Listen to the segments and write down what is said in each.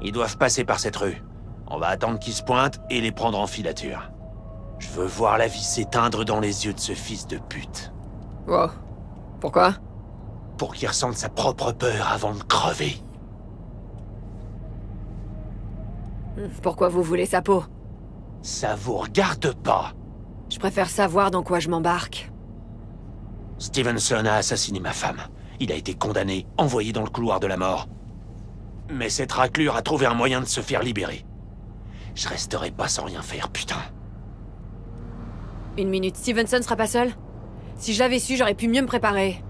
Ils doivent passer par cette rue. On va attendre qu'ils se pointent et les prendre en filature. Je veux voir la vie s'éteindre dans les yeux de ce fils de pute. Wow. Pourquoi? Pour qu'il ressente sa propre peur avant de crever. Pourquoi vous voulez sa peau? Ça vous regarde pas. Je préfère savoir dans quoi je m'embarque. Stevenson a assassiné ma femme. Il a été condamné, envoyé dans le couloir de la mort. Mais cette raclure a trouvé un moyen de se faire libérer. Je resterai pas sans rien faire, putain. Une minute, Stevenson sera pas seul? Si je l'avais su, j'aurais pu mieux me préparer.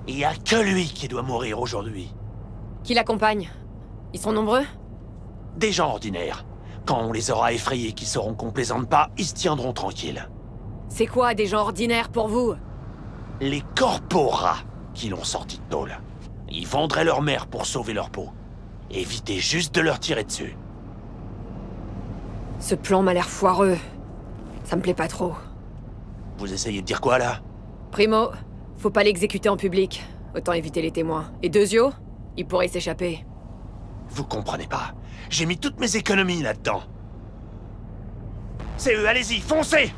Il y a que lui qui doit mourir aujourd'hui. Qui l'accompagne? Ils sont nombreux? Des gens ordinaires. Quand on les aura effrayés qui sauront qu'on plaisante pas, ils se tiendront tranquilles. C'est quoi des gens ordinaires pour vous? Les corporats qui l'ont sorti de tôle. Ils vendraient leur mère pour sauver leur peau. Évitez juste de leur tirer dessus. Ce plan m'a l'air foireux. Ça me plaît pas trop. Vous essayez de dire quoi, là? Primo, faut pas l'exécuter en public. Autant éviter les témoins. Et Deuxio, il pourrait s'échapper. Vous comprenez pas. J'ai mis toutes mes économies là-dedans. C'est eux, allez-y, foncez!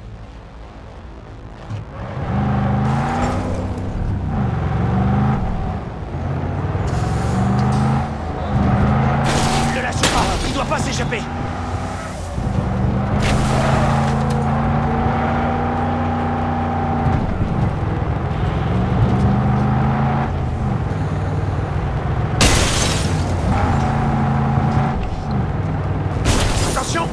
Ne lâchez pas, il doit pas s'échapper! Attention!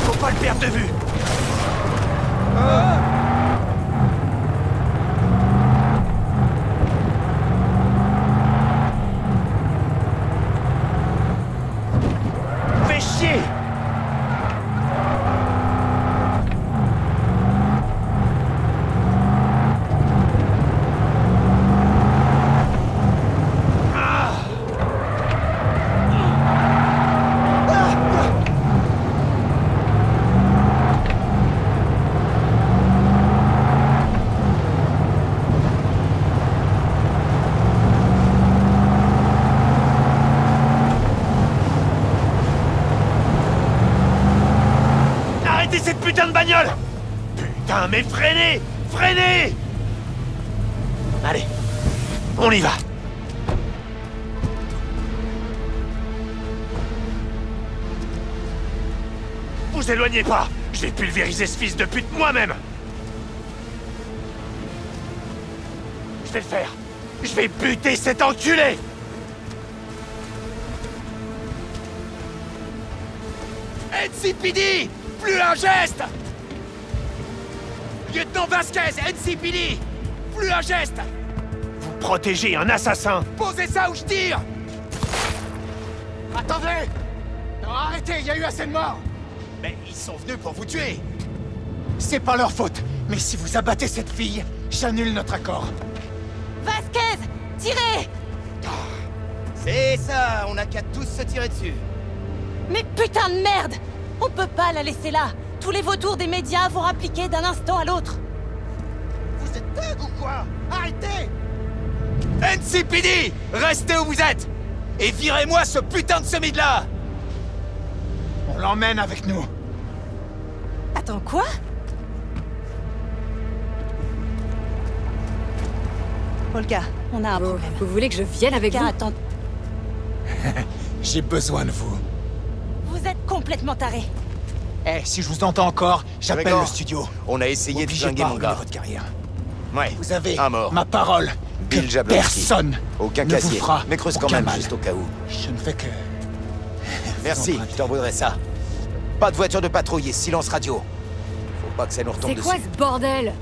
Faut pas le perdre de vue! Fais chier! Arrêtez cette putain de bagnole! Putain, mais freinez! Freinez! Allez, on y va! Vous éloignez pas! Je vais pulvériser ce fils de pute moi-même! Je vais le faire! Je vais buter cet enculé! NCPD! Plus un geste! Lieutenant Vasquez, NCPD! Plus un geste! Vous protégez un assassin! Posez ça ou je tire! Attendez! Non, arrêtez, il y a eu assez de morts! Mais ils sont venus pour vous tuer! C'est pas leur faute, mais si vous abattez cette fille, j'annule notre accord. Vasquez! Tirez! C'est ça, on n'a qu'à tous se tirer dessus. Mais putain de merde! On peut pas la laisser là! Tous les vautours des médias vont rappliquer d'un instant à l'autre! Vous êtes dingue ou quoi? Arrêtez! NCPD! Restez où vous êtes! Et virez-moi ce putain de semi-là! On l'emmène avec nous. Attends, quoi? Olga, on a un problème. Vous voulez que je vienne avec Olga, vous? attends, J'ai besoin de vous. vous êtes complètement taré. Eh, si je vous entends encore, j'appelle Gregor, le studio. On a essayé de Obligez flinguer pas à mon ruiner gars. votre carrière. Ouais. Vous avez un mort. ma parole que Bill Jablonski. personne Aucun ne vous casier. fera Mais creuse quand aucun même, mal. juste au cas où. Je ne fais que... Merci, emprunter. je t'en voudrais ça. Pas de voiture de patrouille et silence radio. Faut pas que ça nous retombe C'est dessus. quoi ce bordel?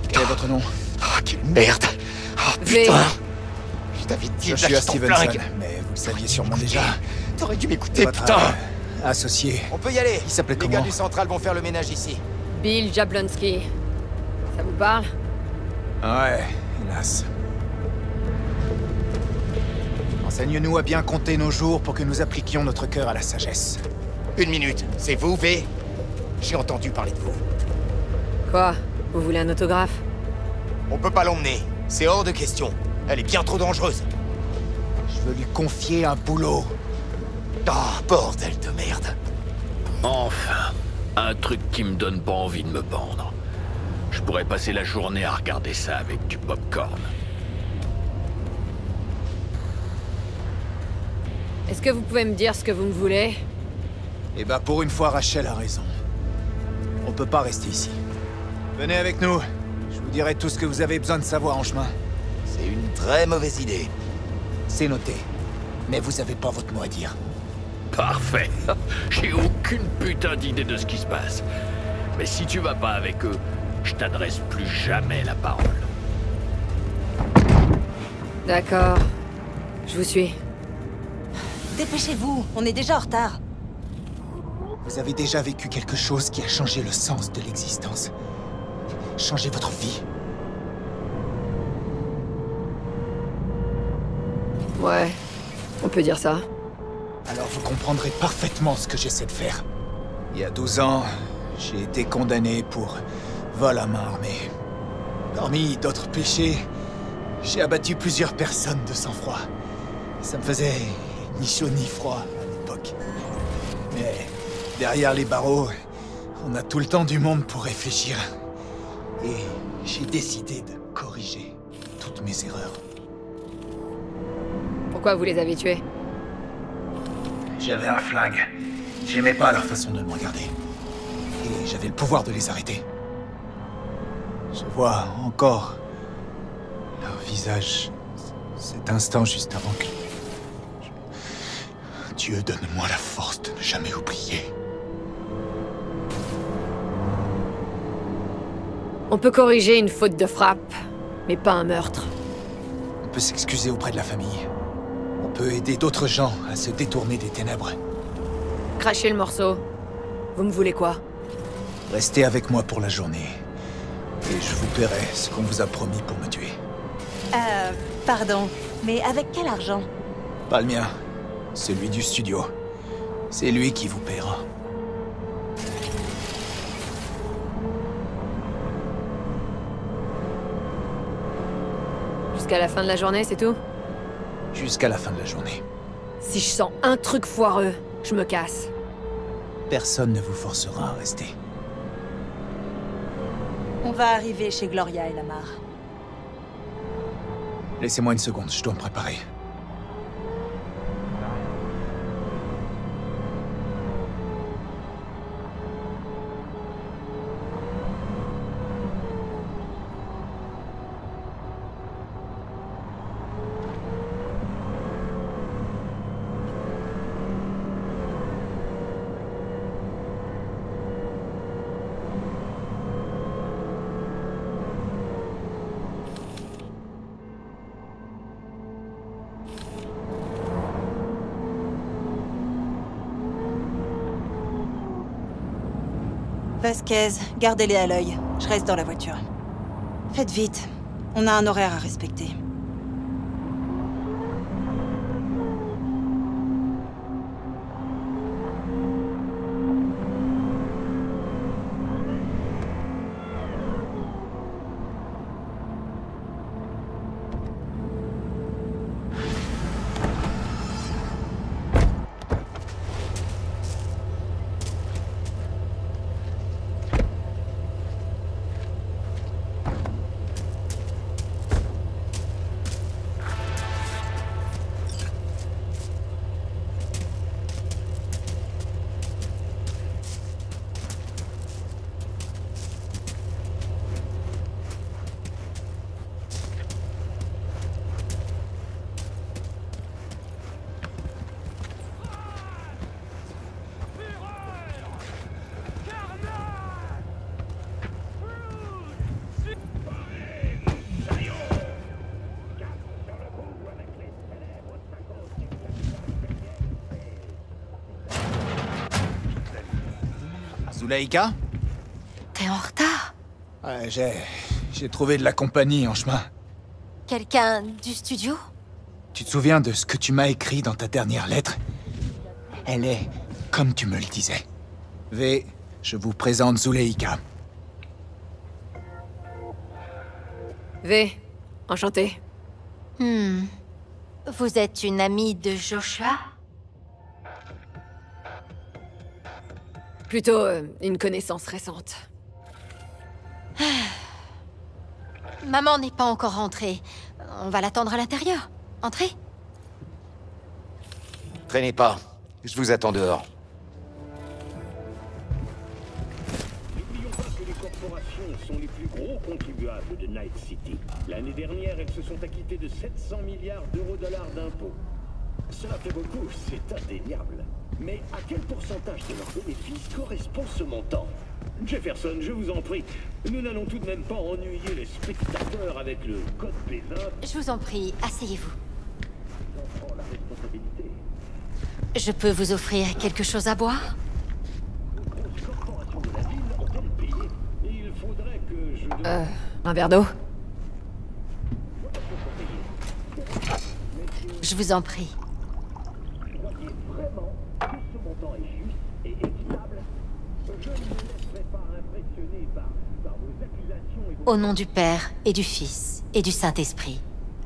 Quel est votre nom? Oh, quelle merde! Oh V. putain! Je t'avais dit Je de suis à lâcher ton Stevenson, flingue. mais vous le saviez sûrement déjà. T'aurais dû m'écouter, Votre putain! associé. On peut y aller. Il s'appelait Les comment? gars du central vont faire le ménage ici. Bill Jablonski. Ça vous parle? Ouais, hélas. Enseigne-nous à bien compter nos jours pour que nous appliquions notre cœur à la sagesse. Une minute, c'est vous, V? J'ai entendu parler de vous. Quoi? Vous voulez un autographe? On peut pas l'emmener, c'est hors de question. Elle est bien trop dangereuse. Je veux lui confier un boulot. Ah, bordel de merde. Enfin, un truc qui me donne pas envie de me pendre. Je pourrais passer la journée à regarder ça avec du popcorn. Est-ce que vous pouvez me dire ce que vous me voulez? Eh ben, pour une fois, Rachel a raison. On peut pas rester ici. Venez avec nous. Je vous dirai tout ce que vous avez besoin de savoir en chemin. C'est une très mauvaise idée. C'est noté. Mais vous avez pas votre mot à dire. Parfait. J'ai aucune putain d'idée de ce qui se passe. Mais si tu vas pas avec eux, je t'adresse plus jamais la parole. D'accord. Je vous suis. Dépêchez-vous, on est déjà en retard. Vous avez déjà vécu quelque chose qui a changé le sens de l'existence. Changé votre vie. Ouais, on peut dire ça. Alors vous comprendrez parfaitement ce que j'essaie de faire. Il y a 12 ans, j'ai été condamné pour vol à main armée. Parmi d'autres péchés, j'ai abattu plusieurs personnes de sang-froid. Ça me faisait ni chaud ni froid à l'époque. Mais derrière les barreaux, on a tout le temps du monde pour réfléchir. Et j'ai décidé de corriger toutes mes erreurs. Pourquoi vous les avez tués? J'avais un flingue. J'aimais pas leur façon de me regarder. Et j'avais le pouvoir de les arrêter. Je vois encore leur visage, cet instant juste avant que... Dieu, donne-moi la force de ne jamais oublier. On peut corriger une faute de frappe, mais pas un meurtre. On peut s'excuser auprès de la famille. On peut aider d'autres gens à se détourner des ténèbres. Crachez le morceau. Vous me voulez quoi? Restez avec moi pour la journée. Et je vous paierai ce qu'on vous a promis pour me tuer. Pardon, mais avec quel argent? Pas le mien. Celui du studio. C'est lui qui vous paiera. Jusqu'à la fin de la journée, c'est tout? Jusqu'à la fin de la journée. Si je sens un truc foireux, je me casse. Personne ne vous forcera à rester. On va arriver chez Gloria et Lamar. Laissez-moi une seconde, je dois me préparer. Vasquez, gardez-les à l'œil. Je reste dans la voiture. Faites vite. On a un horaire à respecter. Zuleika? T'es en retard? Ouais, j'ai trouvé de la compagnie en chemin. Quelqu'un du studio? Tu te souviens de ce que tu m'as écrit dans ta dernière lettre? Elle est comme tu me le disais. V, je vous présente Zuleika. V, enchanté. Vous êtes une amie de Joshua? Plutôt une connaissance récente. Maman n'est pas encore rentrée. On va l'attendre à l'intérieur. Entrez. Traînez pas. Je vous attends dehors. N'oublions pas que les corporations sont les plus gros contribuables de Night City. L'année dernière, elles se sont acquittées de 700 milliards d'euros-dollars d'impôts. Cela fait beaucoup, c'est indéniable. Mais à quel pourcentage de leurs bénéfices correspond ce montant? Jefferson, je vous en prie, nous n'allons tout de même pas ennuyer les spectateurs avec le code P20. Je vous en prie, asseyez-vous. J'en prends la responsabilité. Je peux vous offrir quelque chose à boire? Les grosses corporations de la ville ont-elles payé? Il faudrait que je... Un verre d'eau? Je vous en prie. Croyez vraiment que ce montant est juste et équitable? Je ne me laisserai pas impressionner par vos accusations et vos... Au nom du Père et du Fils et du Saint-Esprit,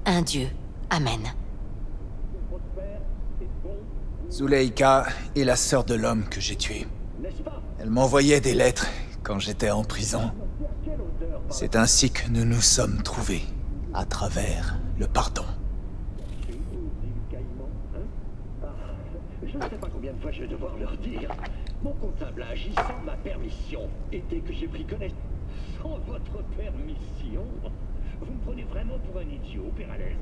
un Dieu. Amen. prospères et bons, Zuleika est la sœur de l'homme que j'ai tué. n'est-ce pas? Elle m'envoyait des lettres quand j'étais en prison. Quelle odeur par C'est ainsi que nous nous sommes trouvés, à travers le pardon. caïman, hein? Ah, je ne sais pas combien de fois je vais devoir leur dire. Mon comptable a agi sans ma permission. Et dès que j'ai pris connaissance... Sans votre permission? Vous me prenez vraiment pour un idiot, Péralez.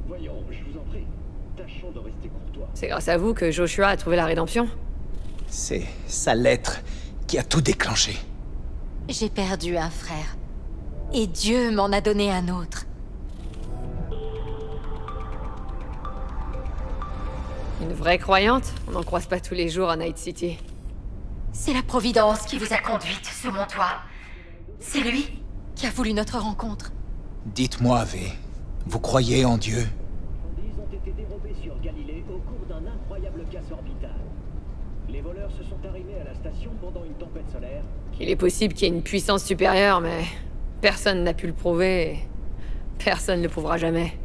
Voyons, je vous en prie. Tâchons de rester courtois. C'est grâce à vous que Joshua a trouvé la rédemption? C'est sa lettre qui a tout déclenché. J'ai perdu un frère. Et Dieu m'en a donné un autre. Une vraie croyante? On n'en croise pas tous les jours à Night City. C'est la Providence qui vous a conduite sous mon toit. C'est lui qui a voulu notre rencontre. Dites-moi, V, vous croyez en Dieu? Ils ont été dérobés sur Galilée au cours d'un incroyable casse orbital. Les voleurs se sont arrimés à la station pendant une tempête solaire. Il est possible qu'il y ait une puissance supérieure, mais personne n'a pu le prouver et personne ne le prouvera jamais.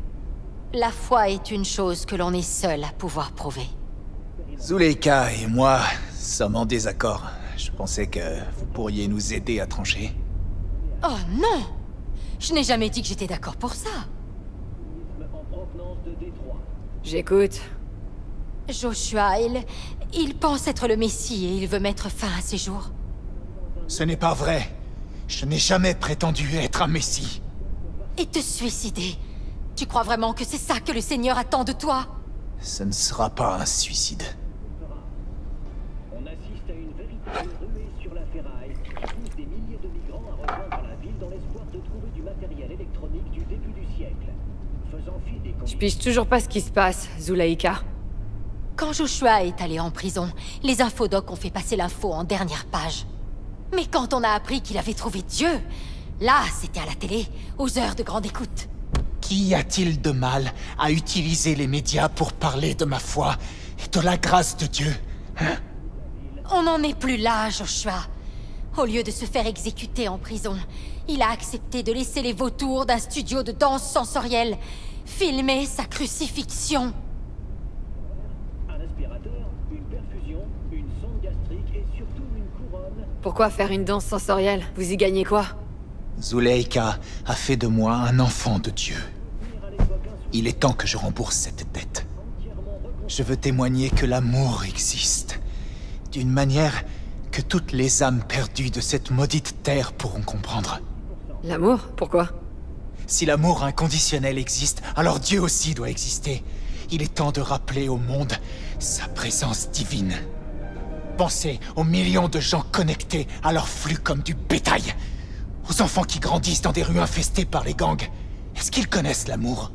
La foi est une chose que l'on est seul à pouvoir prouver. Zuleika et moi sommes en désaccord. Je pensais que vous pourriez nous aider à trancher. Oh non! Je n'ai jamais dit que j'étais d'accord pour ça. En provenance de Détroit. J'écoute. Joshua, il pense être le Messie et il veut mettre fin à ses jours. Ce n'est pas vrai. Je n'ai jamais prétendu être un messie. Et te suicider. Tu crois vraiment que c'est ça que le Seigneur attend de toi? Ce ne sera pas un suicide. On assiste à une véritable ruée sur la ferraille qui pousse des milliers de migrants à rejoindre la ville dans l'espoir de trouver du matériel électronique du début du siècle. Faisant fi des Je conditions... pige toujours pas ce qui se passe, Zuleika. Quand Joshua est allé en prison, les infodocs ont fait passer l'info en dernière page. Mais quand on a appris qu'il avait trouvé Dieu, là, c'était à la télé, aux heures de grande écoute. Qu'y a-t-il de mal à utiliser les médias pour parler de ma foi et de la grâce de Dieu, hein? On n'en est plus là, Joshua. Au lieu de se faire exécuter en prison, il a accepté de laisser les vautours d'un studio de danse sensorielle filmer sa crucifixion. Un aspirateur, une perfusion, une sonde gastrique et surtout une couronne. Pourquoi faire une danse sensorielle? Vous y gagnez quoi? Zuleika a fait de moi un enfant de Dieu. Il est temps que je rembourse cette dette. Je veux témoigner que l'amour existe. D'une manière que toutes les âmes perdues de cette maudite terre pourront comprendre. L'amour? Pourquoi? Si l'amour inconditionnel existe, alors Dieu aussi doit exister. Il est temps de rappeler au monde sa présence divine. Pensez aux millions de gens connectés à leur flux comme du bétail. Aux enfants qui grandissent dans des rues infestées par les gangs. Est-ce qu'ils connaissent l'amour?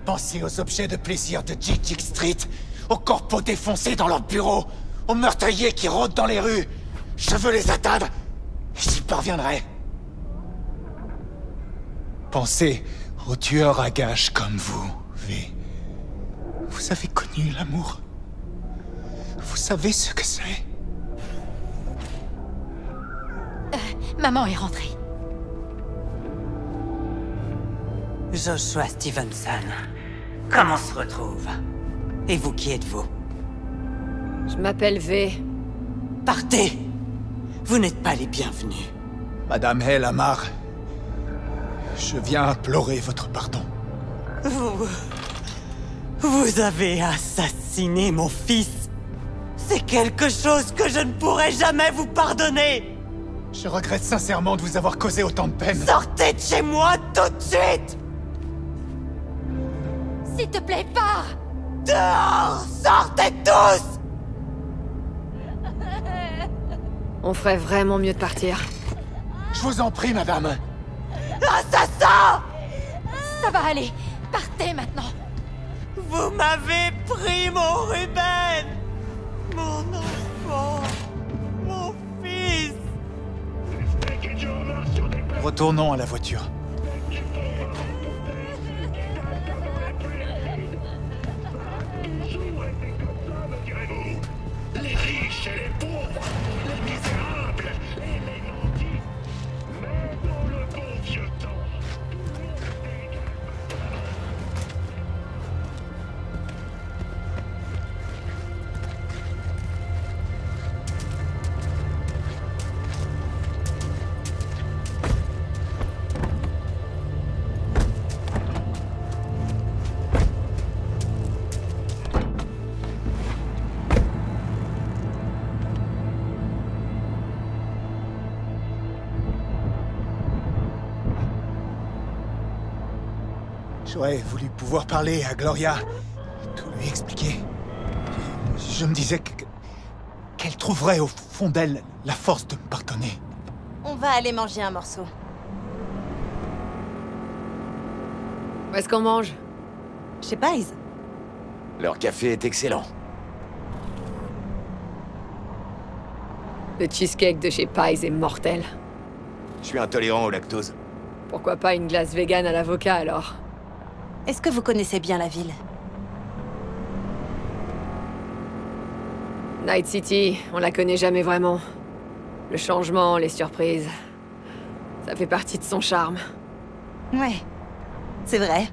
Pensez aux objets de plaisir de Jig Street, aux corpos défoncés dans leurs bureaux, aux meurtriers qui rôdent dans les rues. Je veux les atteindre J'y parviendrai. Pensez aux tueurs à gages comme vous, V. Vous avez connu l'amour. Vous savez ce que c'est. Maman est rentrée. Joshua Stevenson, comment on se retrouve? Et vous, qui êtes-vous? Je m'appelle V. Partez! Vous n'êtes pas les bienvenus. Madame El Amar, je viens implorer votre pardon. Vous avez assassiné mon fils. C'est quelque chose que je ne pourrai jamais vous pardonner. Je regrette sincèrement de vous avoir causé autant de peine. Sortez de chez moi tout de suite! S'il te plaît, pars! Dehors! Sortez tous! On ferait vraiment mieux de partir. Je vous en prie, madame. Assassin! Ça va aller. Partez maintenant. Vous m'avez pris mon Ruben! Mon enfant! Mon fils! Retournons à la voiture. Les riches et les pauvres, les misérables et les nantis. Mais dans le bon vieux temps. J'aurais voulu pouvoir parler à Gloria, tout lui expliquer. Je me disais qu'elle trouverait au fond d'elle la force de me pardonner. On va aller manger un morceau. Où est-ce qu'on mange? Chez Pies. Leur café est excellent. Le cheesecake de chez Pies est mortel. Je suis intolérant au lactose. Pourquoi pas une glace vegan à l'avocat alors? Est-ce que vous connaissez bien la ville? Night City, on la connaît jamais vraiment. Le changement, les surprises... ça fait partie de son charme. Ouais, c'est vrai.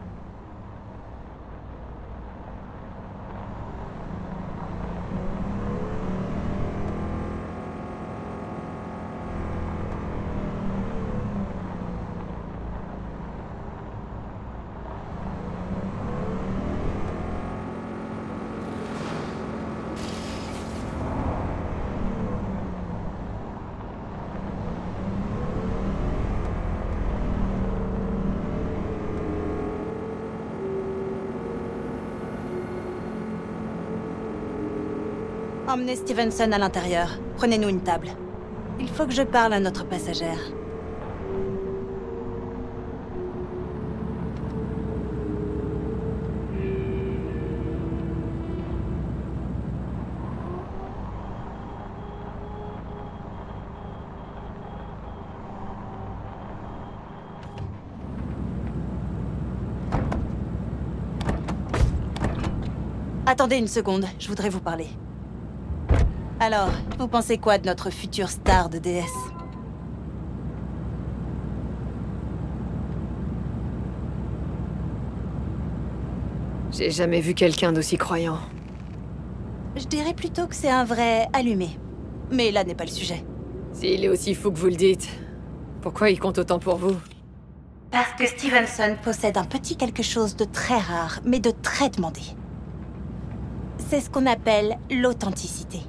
Emmenez Stevenson à l'intérieur. Prenez-nous une table. Il faut que je parle à notre passagère. Attendez une seconde, je voudrais vous parler. Alors, vous pensez quoi de notre future star de DS? J'ai jamais vu quelqu'un d'aussi croyant. Je dirais plutôt que c'est un vrai allumé. Mais là n'est pas le sujet. S'il est aussi fou que vous le dites, pourquoi il compte autant pour vous? Parce que Stevenson possède un petit quelque chose de très rare, mais de très demandé. C'est ce qu'on appelle l'authenticité.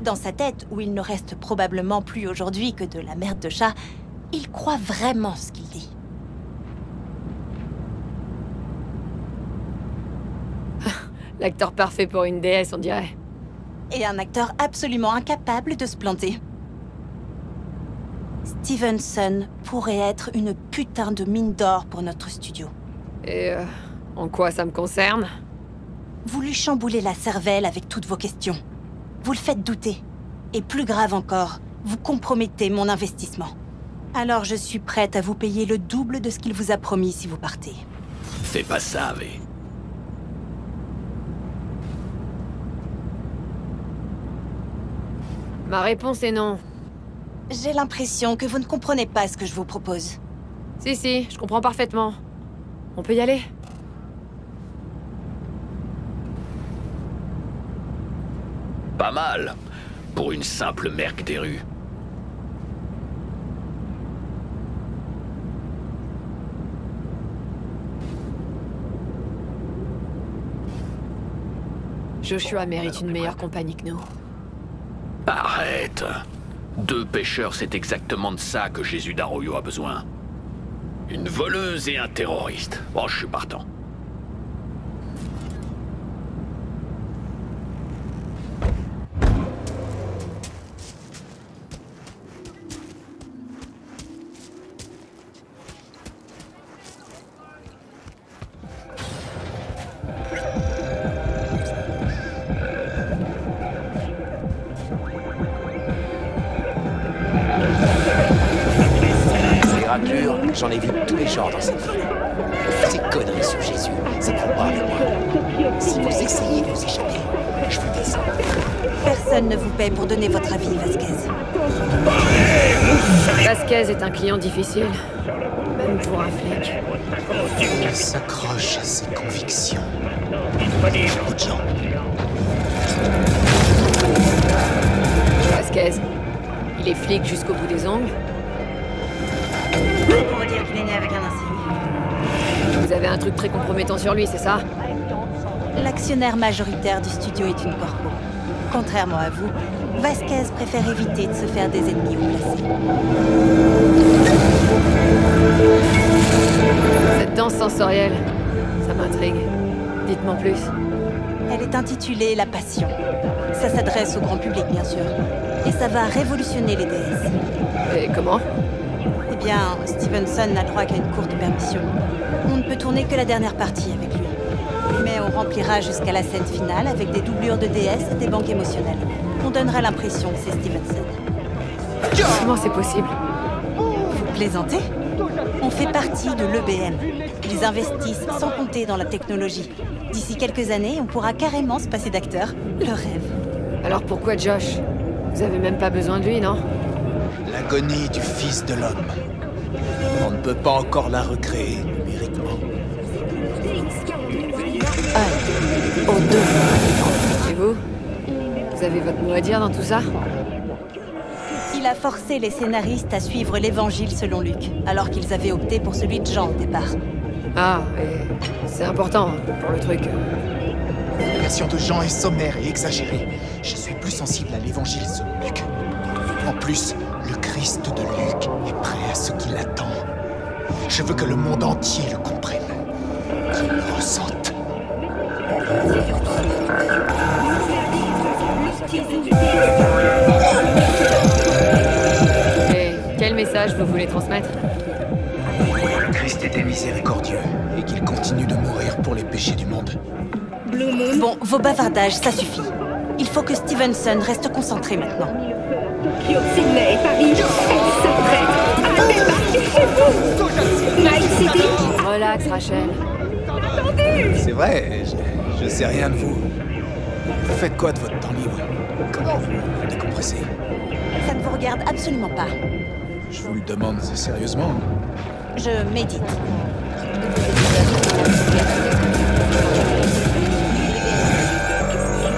Dans sa tête, où il ne reste probablement plus aujourd'hui que de la merde de chat, il croit vraiment ce qu'il dit. L'acteur parfait pour une déesse, on dirait. Et un acteur absolument incapable de se planter. Stevenson pourrait être une putain de mine d'or pour notre studio. Et en quoi ça me concerne? Vous lui chamboulez la cervelle avec toutes vos questions. Vous le faites douter. Et plus grave encore, vous compromettez mon investissement. Alors je suis prête à vous payer le double de ce qu'il vous a promis si vous partez. Fais pas ça, V. Ma réponse est non. J'ai l'impression que vous ne comprenez pas ce que je vous propose. Si, je comprends parfaitement. On peut y aller? Pas mal, pour une simple merc des rues. Joshua mérite une meilleure compagnie que nous. Arrête. 2 pêcheurs, c'est exactement de ça que Jésus d'Arroyo a besoin. Une voleuse et un terroriste. Bon, je suis partant. J'en ai vu tous les genres dans cette ville. Ces conneries sur Jésus, ça prend pas avec moi. Si vous essayez de vous échapper, je vous descends. Personne ne vous paie pour donner votre avis, Vasquez. Vasquez est un client difficile, même pour un flic. Il s'accroche à ses convictions. Beaucoup de gens. Vasquez, il est flic jusqu'au bout des ongles. Pour dire qu'il est né avec un insigne. Vous avez un truc très compromettant sur lui, c'est ça? L'actionnaire majoritaire du studio est une corpo. Contrairement à vous, Vasquez préfère éviter de se faire des ennemis haut placés. Cette danse sensorielle, ça m'intrigue. Dites-moi plus. Elle est intitulée La Passion. Ça s'adresse au grand public, bien sûr. Et ça va révolutionner les déesses. Et comment? Eh bien, Stevenson n'a droit qu'à une courte permission. On ne peut tourner que la dernière partie avec lui. Mais on remplira jusqu'à la scène finale avec des doublures de déesses et des banques émotionnelles. On donnera l'impression que c'est Stevenson. Comment c'est possible? Vous plaisantez? On fait partie de l'EBM. Ils investissent sans compter dans la technologie. D'ici quelques années, on pourra carrément se passer d'acteurs. Le rêve. Alors pourquoi Josh? Vous avez même pas besoin de lui, non? L'agonie du Fils de l'Homme. On ne peut pas encore la recréer numériquement. Au deux. Et vous? Vous avez votre mot à dire dans tout ça? Il a forcé les scénaristes à suivre l'évangile selon Luc, alors qu'ils avaient opté pour celui de Jean au départ. Ah, et c'est important pour le truc. La version de Jean est sommaire et exagérée. Je suis plus sensible à l'évangile selon Luc. En plus, le Christ de Luc est prêt à ce qu'il attend. Je veux que le monde entier le comprenne. Qu'il le ressente. Et quel message vous voulez transmettre? Le Christ était miséricordieux et qu'il continue de mourir pour les péchés du monde. Bon, vos bavardages, ça suffit. Il faut que Stevenson reste concentré maintenant. Tokyo, Sydney, Paris, elle s'apprête à débarquer chez vous. Night City. Relax, Rachel. C'est vrai, je sais rien de vous. Vous faites quoi de votre temps libre? Comment vous décompressez? Ça ne vous regarde absolument pas. Je vous le demande sérieusement. Je médite.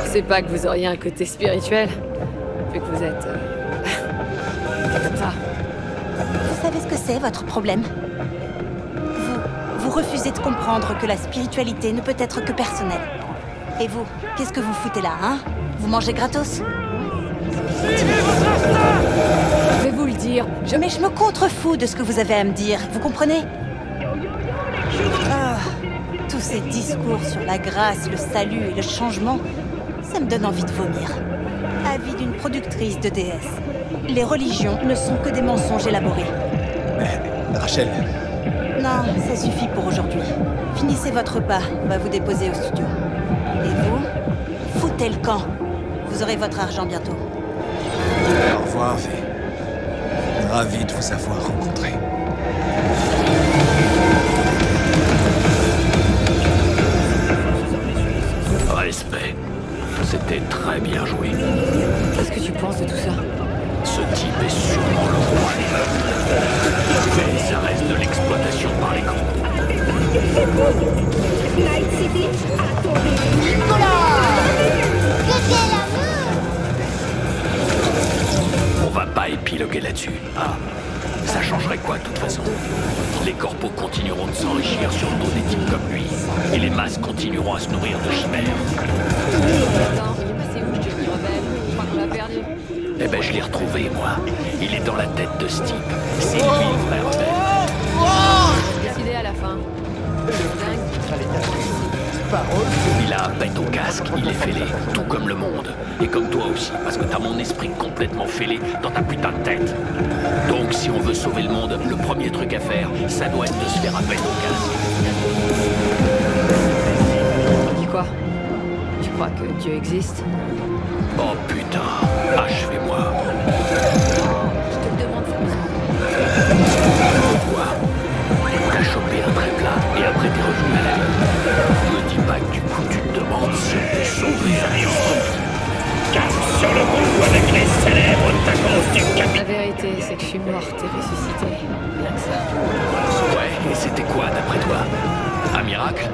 Je sais pas que vous auriez un côté spirituel, vu que vous êtes... comme ça. Vous savez ce que c'est, votre problème? Vous refusez de comprendre que la spiritualité ne peut être que personnelle. Et vous, qu'est-ce que vous foutez là, hein? Vous mangez gratos? Je vais vous le dire, Mais je me contrefous de ce que vous avez à me dire, vous comprenez? Ah, tous ces discours sur la grâce, le salut et le changement, ça me donne envie de vomir. Avis d'une productrice de déesses. Les religions ne sont que des mensonges élaborés. Mais, Rachel... Non, ça suffit pour aujourd'hui. Finissez votre repas, on va vous déposer au studio. Et vous, foutez le camp. Vous aurez votre argent bientôt. Au revoir, V. ravi de vous avoir rencontré. Respect. C'était très bien joué. Qu'est-ce que tu penses de tout ça? Ce type est sûrement le roi des meubles. Mais ça reste de l'exploitation par les grands. Night City à ton réveil. On va pas épiloguer là-dessus, hein? Ça changerait quoi de toute façon? Les corpos continueront de s'enrichir sur le dos des types comme lui. Et les masses continueront à se nourrir de chimères. Attends, il est passé où, Johnny Rebelle? Je crois qu'on l'a perdu. Eh ben je l'ai retrouvé, moi. Il est dans la tête de ce type. C'est lui le vrai rebelle. On va décider à la fin. Dingue. Il a un bête au casque, il est fêlé, tout comme le monde. Et comme toi aussi, parce que t'as mon esprit complètement fêlé dans ta putain de tête. Donc si on veut sauver le monde, le premier truc à faire, ça doit être de se faire un bête au casque. Dis quoi? Tu crois que Dieu existe? Oh putain, achevez-moi. Je te le demande sérieusement. Quoi? T'as chopé un trait plat et après t'es revenu à la vie. Me dis pas que du coup tu te demandes si on peut sauver un instrument. Casse sur le bout avec les célèbres tacos du La capitaine. vérité, c'est que je suis morte et ressuscitée. Rien que ça. Ouais, et c'était quoi d'après toi? Un miracle?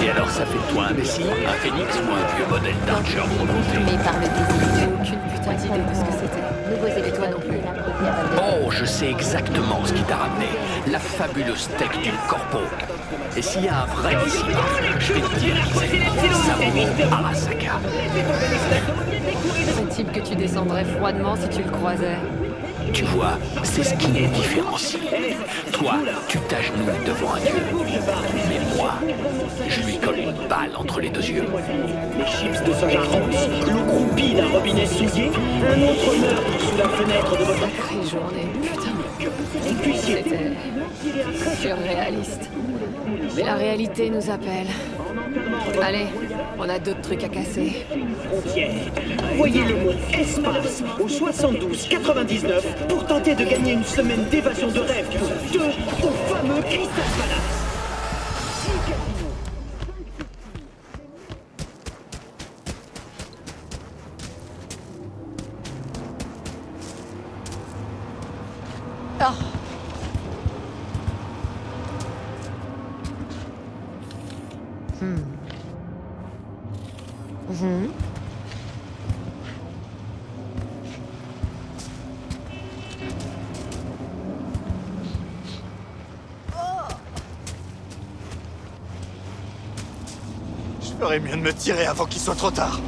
Et alors ça fait de toi un messie, un phénix ou un vieux modèle d'Archer remonté? Mais par le désir. J'ai aucune putain d'idée de ce que c'était. Et toi non plus. Oh, je sais exactement ce qui t'a ramené. La fabuleuse tech du corpo. Et s'il y a un vrai disciple, je vais te dire qui c'est. Samurai Arasaka. Ce type que tu descendrais froidement si tu le croisais. Tu vois, c'est ce qui nous différencie. Toi, tu t'agenouilles devant un dieu. Mais moi, je lui colle une balle entre les deux yeux. Les chips de soja remplis, l'eau croupie d'un robinet souillé, un autre meurtre sous la fenêtre de votre... Sacrée journée, putain. C'était surréaliste. Mais la réalité nous appelle. Allez, on a d'autres trucs à casser. Frontière. Envoyez le mot espace au 72 99 pour tenter de gagner une semaine d'évasion de rêve pour deux au fameux Crystal Palace. Ah. Je ferais mieux de me tirer avant qu'il soit trop tard.